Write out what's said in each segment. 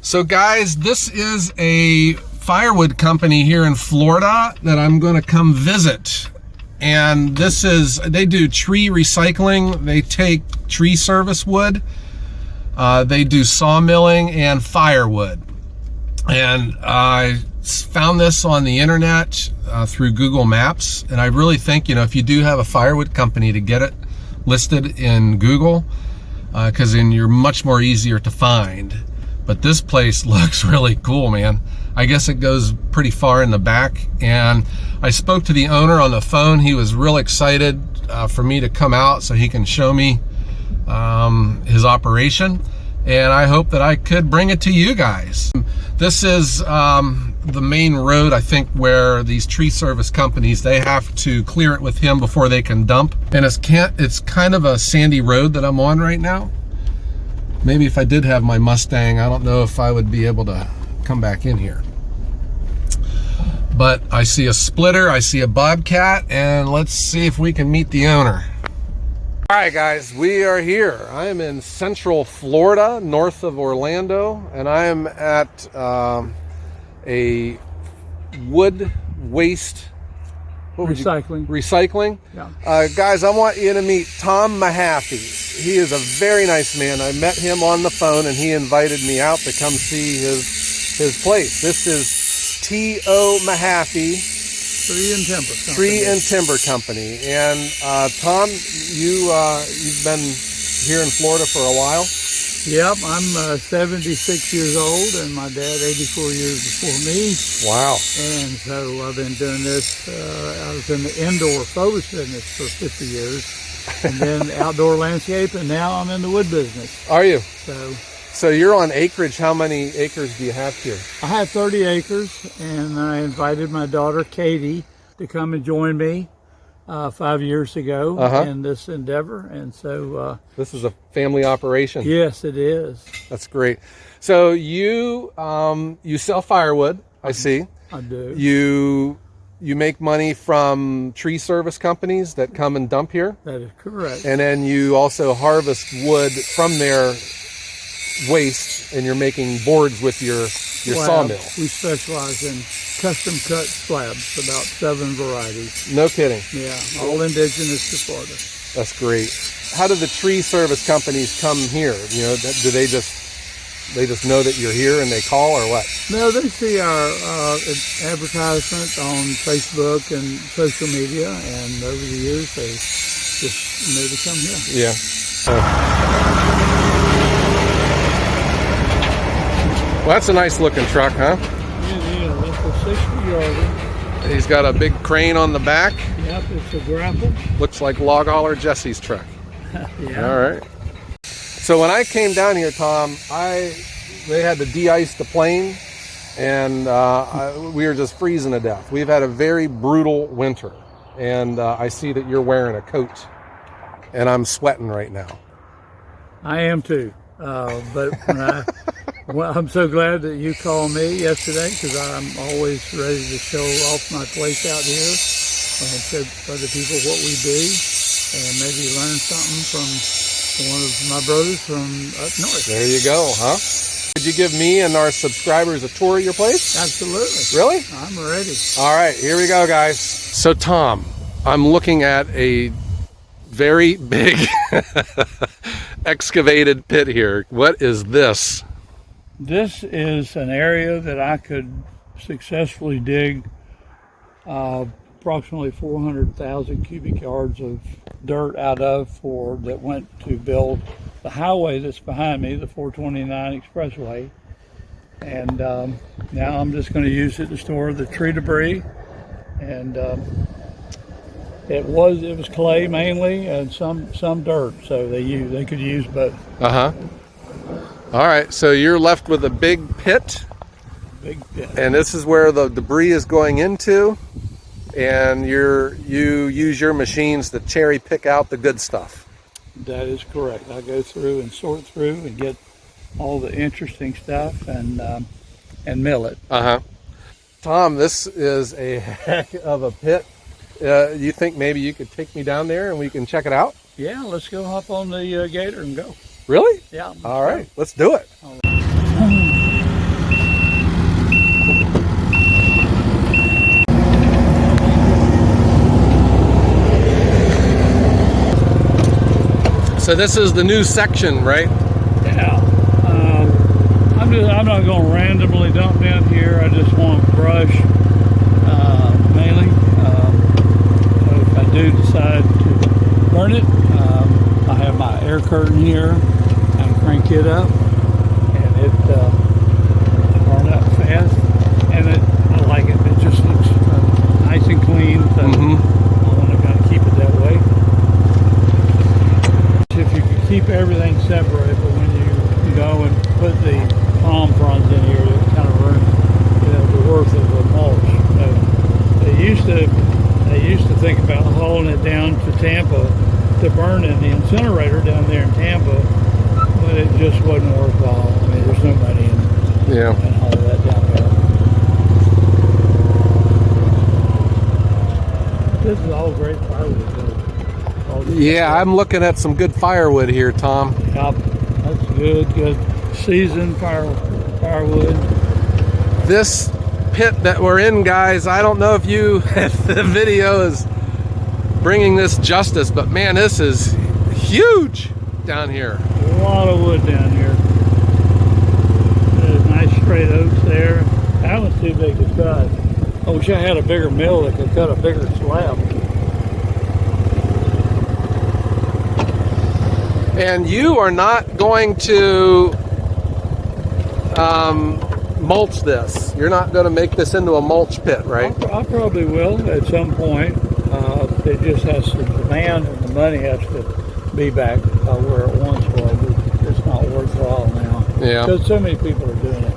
So guys, this is a firewood company here in Florida that I'm going to come visit. And they do tree recycling. They take tree service wood. They do sawmilling and firewood. And I found this on the internet through Google Maps. And I really think, if you do have a firewood company, to get it listed in Google, because then you're much more easier to find. But this place looks really cool, man. I guess it goes pretty far in the back. And I spoke to the owner on the phone. He was real excited for me to come out so he can show me his operation. And I hope that I could bring it to you guys. This is the main road, I think, where these tree service companies, they have to clear it with him before they can dump. And it's kind of a sandy road that I'm on right now. Maybe if I did have my Mustang, I don't know if I would be able to come back in here. But I see a splitter, I see a bobcat, and let's see if we can meet the owner. All right, guys, we are here. I am in Central Florida, north of Orlando, and I am at a wood waste recycling. Yeah. Guys, I want you to meet Tom Mahaffey. He is a very nice man. I met him on the phone, and he invited me out to come see his place. This is T.O. Mahaffey Tree and Timber Company. And Tom, you've been here in Florida for a while. Yep, I'm 76 years old, and my dad 84 years before me. Wow. And so I've been doing this. I was in the indoor foliage business for 50 years, and then outdoor landscape, and now I'm in the wood business. Are you? So you're on acreage. How many acres do you have here? I have 30 acres, and I invited my daughter Katie to come and join me 5 years ago in this endeavor. And so this is a family operation. Yes, it is. That's great. So you sell firewood, I see. I do. You make money from tree service companies that come and dump here? That is correct. And then you also harvest wood from their waste, and you're making boards with your sawmill. We specialize in custom cut slabs, about 7 varieties. No kidding. Yeah, all indigenous to Florida. That's great. How do the tree service companies come here? Do they just know that you're here and they call, or what? No, they see our advertisement on Facebook and social media, and over the years they just know to come here. Yeah. Well, that's a nice looking truck, huh? Yeah, that's a 60-yarder. He's got a big crane on the back. Yep, it's a grapple. Looks like Log Hauler Jesse's truck. Yeah. All right. So when I came down here, Tom, they had to de-ice the plane, and we were just freezing to death. We've had a very brutal winter, and I see that you're wearing a coat, and I'm sweating right now. I am too. But I'm so glad that you called me yesterday, because I'm always ready to show off my place out here and show other people what we do, and maybe learn something from one of my brothers from up north. There you go, huh? Could you give me and our subscribers a tour of your place? Absolutely. Really? I'm ready. All right, here we go, guys. So, Tom, I'm looking at a very big excavated pit here. What is this? This is an area that I could successfully dig approximately 400,000 cubic yards of dirt out of that went to build the highway that's behind me, the 429 expressway. And now I'm just going to use it to store the tree debris. And it was clay mainly, and some dirt, so they could use both. All right, so you're left with a big pit. Big pit. And this is where the debris is going into, and you use your machines to cherry pick out the good stuff. That is correct. I go through and sort through and get all the interesting stuff and mill it. Tom, this is a heck of a pit. You think maybe you could take me down there and we can check it out? Yeah, let's go hop on the gator and go. Really? Yeah. All right, let's do it. So this is the new section, right? Yeah. I'm not going to randomly dump down here. I just want brush mainly. So if I do decide to burn it, I have my air curtain here. I can crank it up, and it burn up fast. And I like it. It just looks nice and clean. So I want to kind of keep it that way. If you could keep everything separate, but when you go and put the palm fronds in here, it kind of ruins, the worth of the mulch. So they used to think about hauling it down to Tampa to burn in the incinerator down there in Tampa, but it just wasn't worthwhile. I mean, there's no money in all that down there. This is all great firewood, though. Yeah, I'm looking at some good firewood here, Tom. Yep, that's good seasoned firewood. This pit that we're in, guys, I don't know if the video is bringing this justice, but man, this is huge down here. A lot of wood down here. There's nice straight oaks there. That one's too big to cut. I wish I had a bigger mill that could cut a bigger slab. And you are not going to mulch this. You're not going to make this into a mulch pit, right? I probably will at some point. It just has to, demand and the money has to be back where it once was. It's not worthwhile now. Yeah. Because so many people are doing it.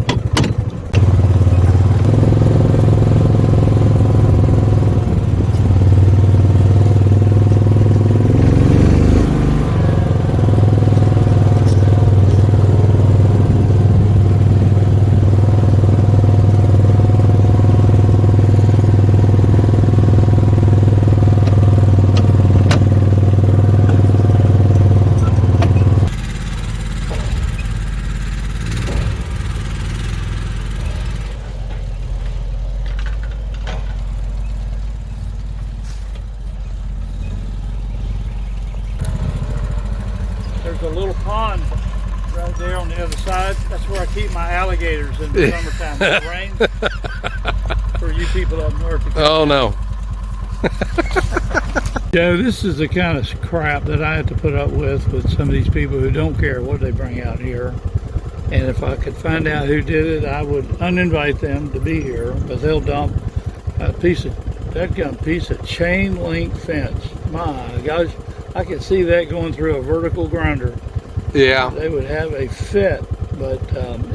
There's a little pond right there on the other side. That's where I keep my alligators in the summertime when it rains. For you people up north. Oh no. Joe, this is the kind of crap that I have to put up with some of these people who don't care what they bring out here. And if I could find out who did it, I would uninvite them to be here. But they'll dump a piece of chain link fence. My gosh, I could see that going through a vertical grinder. Yeah. They would have a fit. But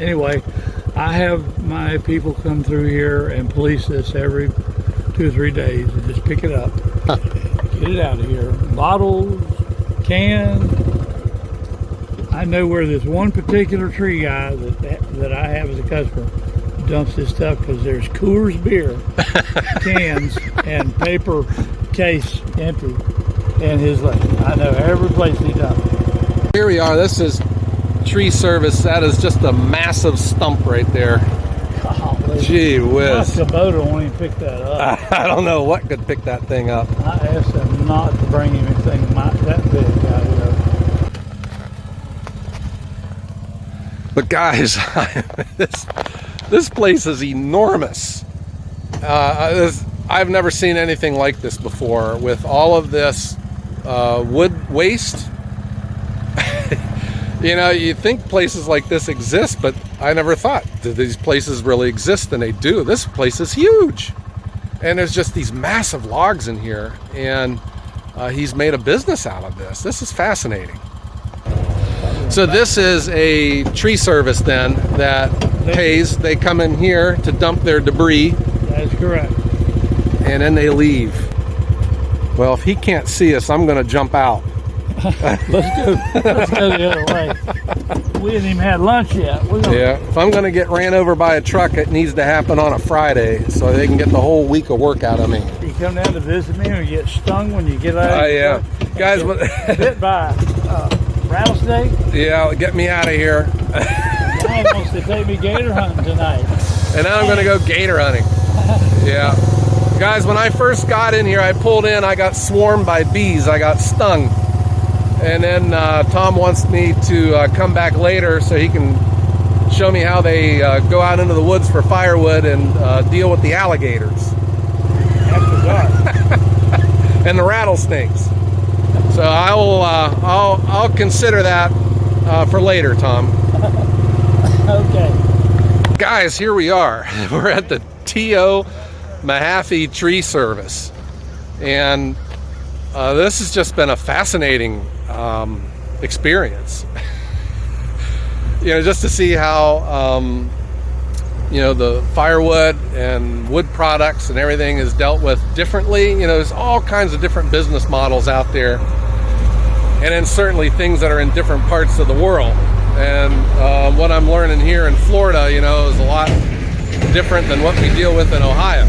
anyway, I have my people come through here and police this every 2 or 3 days and just pick it up. Get it out of here. Bottles, cans. I know where this one particular tree guy that I have as a customer dumps this stuff, because there's Coors beer cans and paper case empty in his lane. I know every place he dumps. Here we are. This is tree service. That is just a massive stump right there. Golly. Gee whiz. The boater won't even pick that up. I don't know what could pick that thing up. I asked them not to bring anything that big out here. But guys, this place is enormous. I've never seen anything like this before, with all of this wood waste. You know, you think places like this exist, but I never thought that these places really exist, and they do. This place is huge. And there's just these massive logs in here, and he's made a business out of this. This is fascinating. So this is a tree service then that pays. They come in here to dump their debris. That's correct. And then they leave. Well, if he can't see us, I'm going to jump out. Let's go the other way. We haven't even had lunch yet. Yeah, if I'm going to get ran over by a truck, it needs to happen on a Friday so they can get the whole week of work out of me. You come down to visit me or you get stung when you get out of yeah. Guys, bit by rattlesnake? Yeah, get me out of here. Mine wants to take me gator hunting tonight. And now I'm going to go gator hunting. Yeah. Guys, when I first got in here, I pulled in, I got swarmed by bees. I got stung. and then Tom wants me to come back later so he can show me how they go out into the woods for firewood and deal with the alligators. After dark. And the rattlesnakes. So I'll consider that for later, Tom. Okay. Guys, here we are. We're at the T.O. Mahaffey Tree Service, and this has just been a fascinating experience. You know, just to see how you know, the firewood and wood products and everything is dealt with differently. You know, there's all kinds of different business models out there, and then certainly things that are in different parts of the world. And what I'm learning here in Florida, you know, is a lot different than what we deal with in Ohio.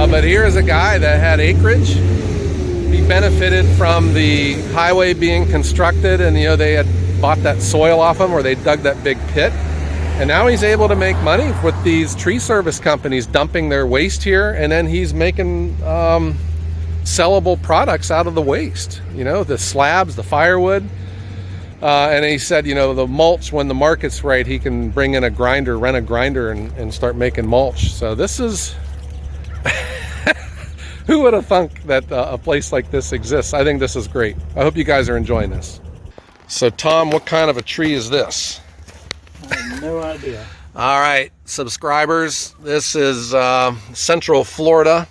But here's a guy that had acreage. He benefited from the highway being constructed, and you know, they had bought that soil off him, or they dug that big pit. And now he's able to make money with these tree service companies dumping their waste here, and then he's making sellable products out of the waste. You know, the slabs, the firewood. And he said, you know, the mulch, when the market's right, he can bring in a grinder, rent a grinder, and start making mulch. So this is... Who would have thunk that a place like this exists? I think this is great. I hope you guys are enjoying this. So Tom, what kind of a tree is this? I have no idea. All right, subscribers, this is Central Florida.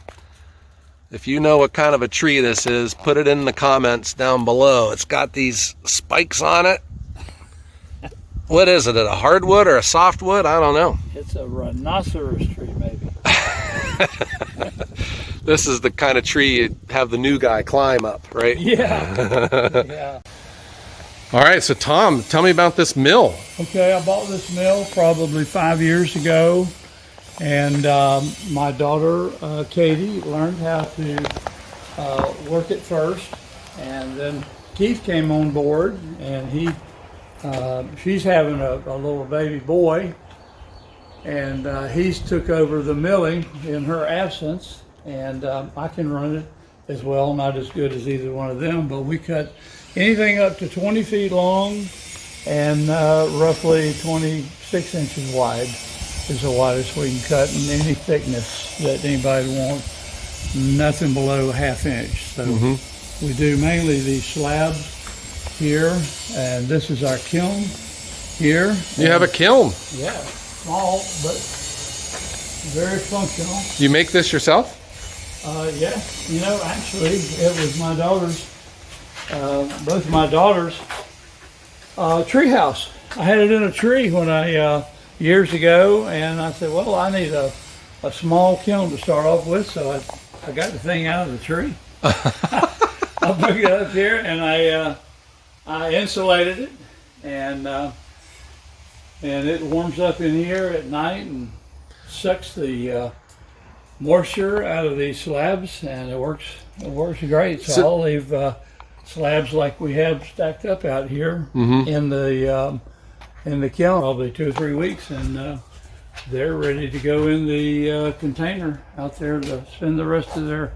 If you know what kind of a tree this is, put it in the comments down below. It's got these spikes on it. What is it? A hardwood or a softwood? I don't know. It's a rhinoceros tree, maybe. This is the kind of tree you'd have the new guy climb up, right? Yeah. Yeah. All right, so Tom, tell me about this mill. Okay, I bought this mill probably 5 years ago, and my daughter Katie learned how to work it first, and then Keith came on board, and she's having a little baby boy, and he's took over the milling in her absence, and I can run it as well, not as good as either one of them, but we cut anything up to 20 feet long and roughly 26 inches wide is the widest we can cut, in any thickness that anybody wants, nothing below a ½ inch. So we do mainly these slabs here, and this is our kiln here. You have a kiln? Yeah, small but very functional. You make this yourself? Yeah, you know, actually it was my daughter's, both of my daughters' tree house. I had it in a tree when I years ago, and I said, well, I need a small kiln to start off with, so I got the thing out of the tree. I took it up here, and I insulated it, and it warms up in here at night and sucks the moisture out of these slabs, and it works great. So I'll leave slabs like we have stacked up out here in the kiln probably 2 or 3 weeks, and they're ready to go in the container out there to spend the rest of their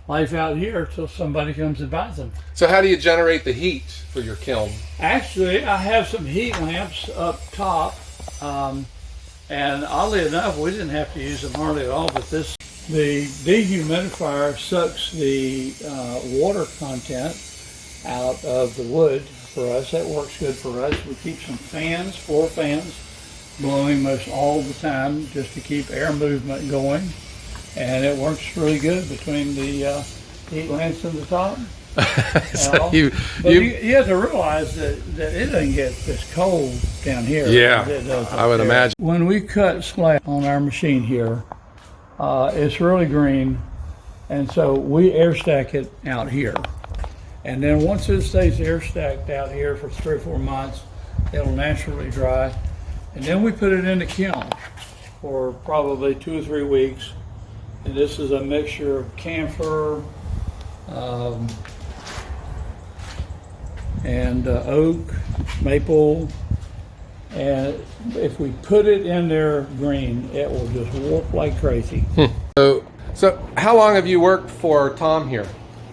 life out here till somebody comes and buys them. So how do you generate the heat for your kiln? Actually, I have some heat lamps up top, and oddly enough, we didn't have to use them hardly at all, but the dehumidifier sucks the water content out of the wood for us. That works good for us. We keep some fans, floor fans, blowing most all the time just to keep air movement going, and it works really good between the heat lamps in the top. So you have to realize that it doesn't get this cold down here. Yeah, as it does I would imagine. When we cut slab on our machine here, it's really green, and so we air stack it out here. And then once it stays air stacked out here for 3 or 4 months, it'll naturally dry. And then we put it in the kiln for probably 2 or 3 weeks. And this is a mixture of camphor and oak, maple. And if we put it in there green, it will just warp like crazy. So how long have you worked for Tom here?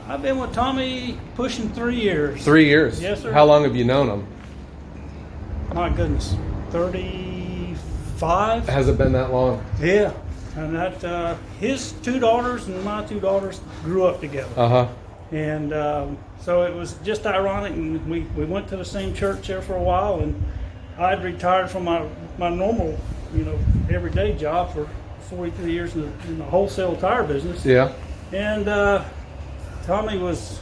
I've been with Tommy pushing 3 years. 3 years? Yes, sir. How long have you known him? My goodness, 35. Has it been that long? Yeah, and that his 2 daughters and my 2 daughters grew up together. Uh-huh. And so it was just ironic, and we went to the same church there for a while, and I'd retired from my normal, everyday job for 43 years in the wholesale tire business. Yeah. And Tommy was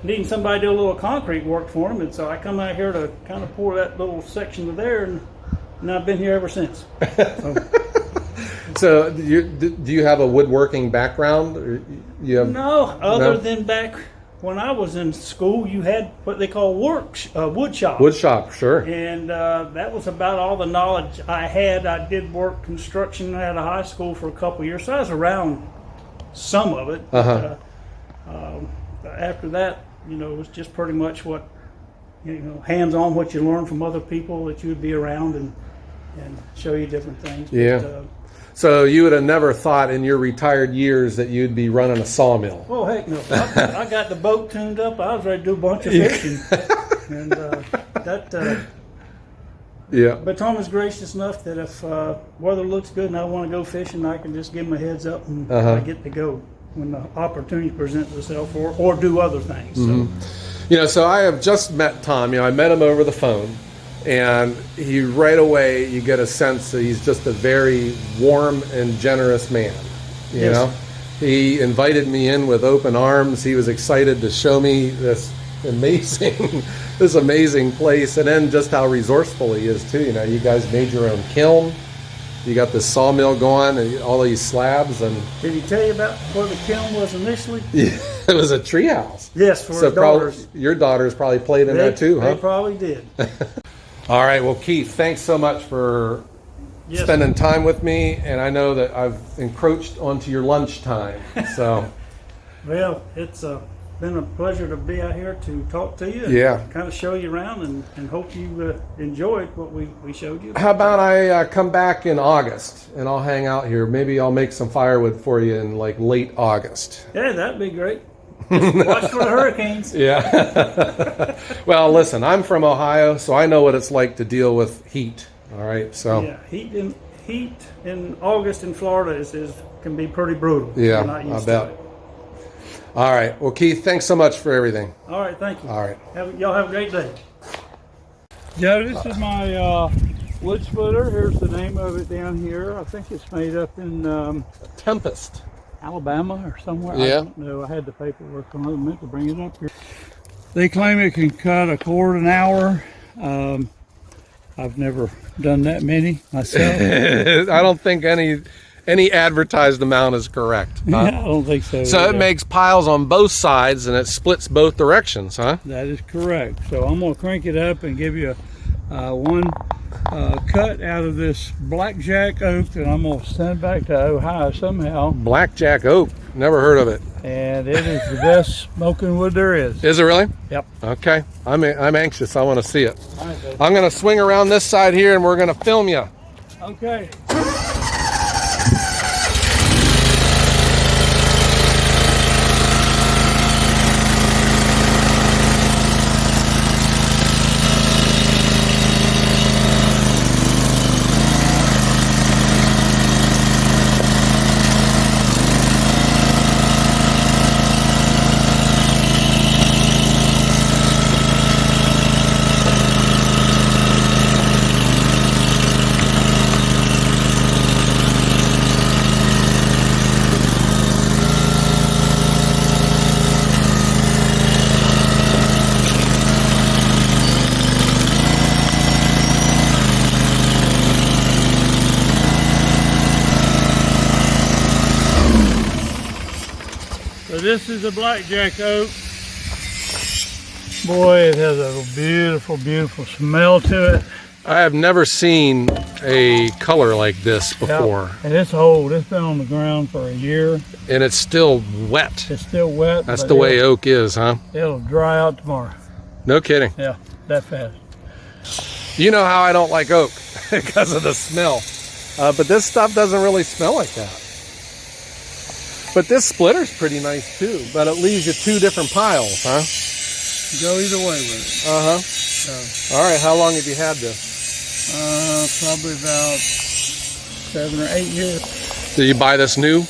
needing somebody to do a little concrete work for him, and so I come out here to kind of pour that little section of there, and I've been here ever since. So do you have a woodworking background? Or you have, no, other than back when I was in school, you had what they call wood shop. Wood shop, sure. And that was about all the knowledge I had. I did work construction at a high school for a couple of years, so I was around some of it. Uh-huh. After that, it was just pretty much what, hands-on, what you learn from other people that you would be around and show you different things. Yeah. But, so you would have never thought in your retired years that you'd be running a sawmill? oh, heck no. I got the boat tuned up. I was ready to do a bunch of fishing. And Yeah. but Tom is gracious enough that if weather looks good and I want to go fishing, I can just give him a heads up and I get to go when the opportunity presents itself, or do other things. So. So I have just met Tom. I met him over the phone, and he right away you get a sense that he's just a very warm and generous man. You know, he invited me in with open arms. He was excited to show me this amazing place, and then just how resourceful he is too. You guys made your own kiln. You got this sawmill going and all these slabs. And did he tell you about where the kiln was initially? Yeah, it was a tree house. Yes, for his daughters. Your daughters probably played in that too, huh? They probably did. All right. Well, Keith, thanks so much for spending time with me. And I know that I've encroached onto your lunchtime. So, well, it's been a pleasure to be out here to talk to you. And kind of show you around and hope you enjoyed what we showed you. How about I come back in August and I'll hang out here. Maybe I'll make some firewood for you in like late August. Yeah, that'd be great. Just watch for the hurricanes. Yeah. Well, listen, I'm from Ohio, so I know what it's like to deal with heat. All right. So yeah, heat in August in Florida can be pretty brutal. Yeah, I bet. All right. Well, Keith, thanks so much for everything. All right. Thank you. All right. Y'all have a great day. Joe, this is my wood splitter. Here's the name of it down here. I think it's made up in Tempest, Alabama or somewhere. Yeah. I don't know. I had the paperwork on it. I meant to bring it up here. They claim it can cut a cord an hour. I've never done that many myself. I don't think any advertised amount is correct. Huh? I don't think so. So it makes piles on both sides and it splits both directions, huh? That is correct. So I'm going to crank it up and give you one cut out of this Blackjack Oak that I'm going to send back to Ohio somehow. Blackjack Oak. Never heard of it. And it is the best smoking wood there is. Is it really? Yep. Okay. I'm anxious. I want to see it. All right, baby. I'm going to swing around this side here and we're going to film you. Okay. So this is a Blackjack Oak. Boy, it has a beautiful, beautiful smell to it. I have never seen a color like this before. Yep. And it's old. It's been on the ground for a year. And it's still wet. It's still wet. That's the way oak is, huh? It'll dry out tomorrow. No kidding. Yeah, that fast. You know how I don't like oak because of the smell. But this stuff doesn't really smell like that. But this splitter's pretty nice too, but it leaves you two different piles, huh? Go either way with it. Uh-huh. So, All right, how long have you had this? probably about 7 or 8 years. Did you buy this new?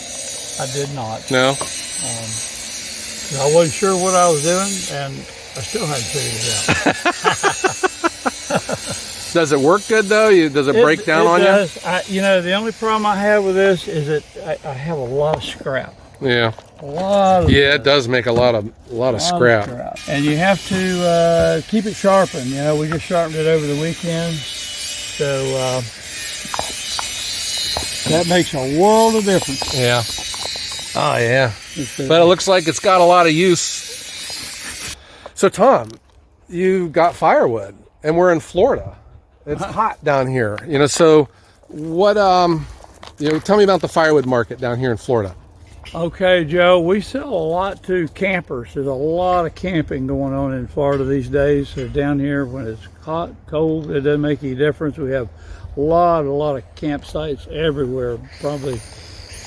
I did not. No? I wasn't sure what I was doing, and I still hadn't figured it out. Does it work good though? Does it break down on does. You? The only problem I have with this is that I have a lot of scrap. you? Yeah. A lot of Yeah, it does make a lot of scrap. And you have to keep it sharpened. We just sharpened it over the weekend, so that makes a world of difference. Yeah. Oh yeah. But it looks like it's got a lot of use. So Tom, you got firewood, and we're in Florida. It's hot down here, so what, tell me about the firewood market down here in Florida. Okay, Joe, we sell a lot to campers. There's a lot of camping going on in Florida these days. So down here, when it's hot, cold, it doesn't make any difference. We have a lot of campsites everywhere. Probably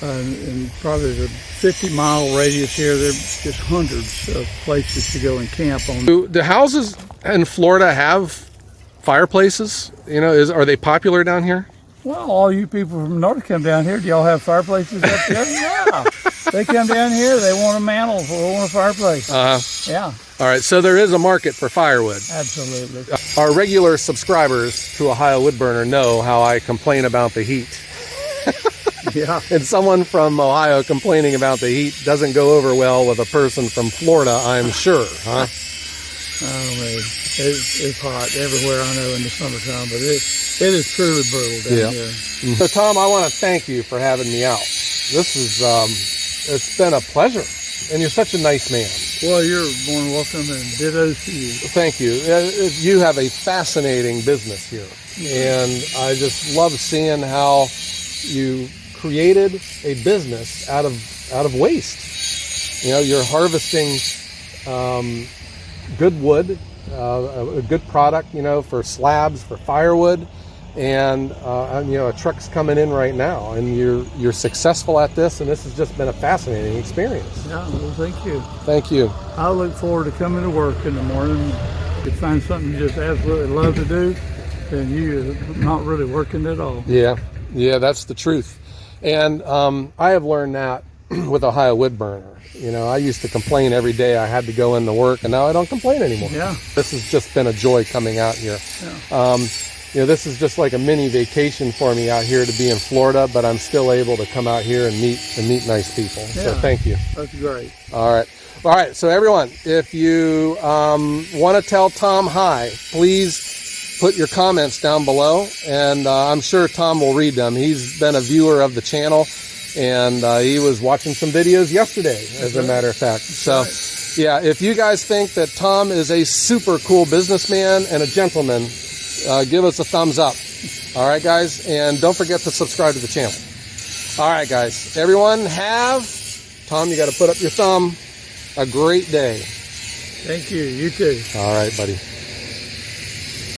in the 50-mile radius here, there's just hundreds of places to go and camp on. Do the houses in Florida have fireplaces? Are they popular down here? Well, all you people from north come down here. Do y'all have fireplaces up there? Yeah. They come down here. They want a mantle. They want a fireplace. Yeah. All right. So there is a market for firewood. Absolutely. Our regular subscribers to Ohio Woodburner know how I complain about the heat. Yeah. And someone from Ohio complaining about the heat doesn't go over well with a person from Florida, I'm sure, huh? It's hot everywhere, I know, in the summertime, but it is truly brutal down here. So Tom, I want to thank you for having me out. This is it's been a pleasure, and you're such a nice man. Well, you're more than welcome, and dittos to you. Thank you. You have a fascinating business here, and I just love seeing how you created a business out of waste. You're harvesting good wood, a good product, for slabs, for firewood, and a truck's coming in right now, and you're successful at this, and this has just been a fascinating experience. Yeah, well, thank you. Thank you. I look forward to coming to work in the morning. If you find something you just absolutely love to do, then you're not really working at all. Yeah, that's the truth. And I have learned that with Ohio Woodburner. I used to complain every day I had to go into work, and now I don't complain anymore. Yeah. This has just been a joy coming out here. Yeah. This is just like a mini vacation for me out here to be in Florida, but I'm still able to come out here and meet nice people. Yeah. So thank you. That's great. All right. So everyone, if you want to tell Tom hi, please put your comments down below, and I'm sure Tom will read them. He's been a viewer of the channel, and he was watching some videos yesterday, as a matter of fact. So, yeah, if you guys think that Tom is a super cool businessman and a gentleman, give us a thumbs up. All right, guys? And don't forget to subscribe to the channel. All right, guys. Everyone Tom, you got to put up your thumb, a great day. Thank you. You too. All right, buddy.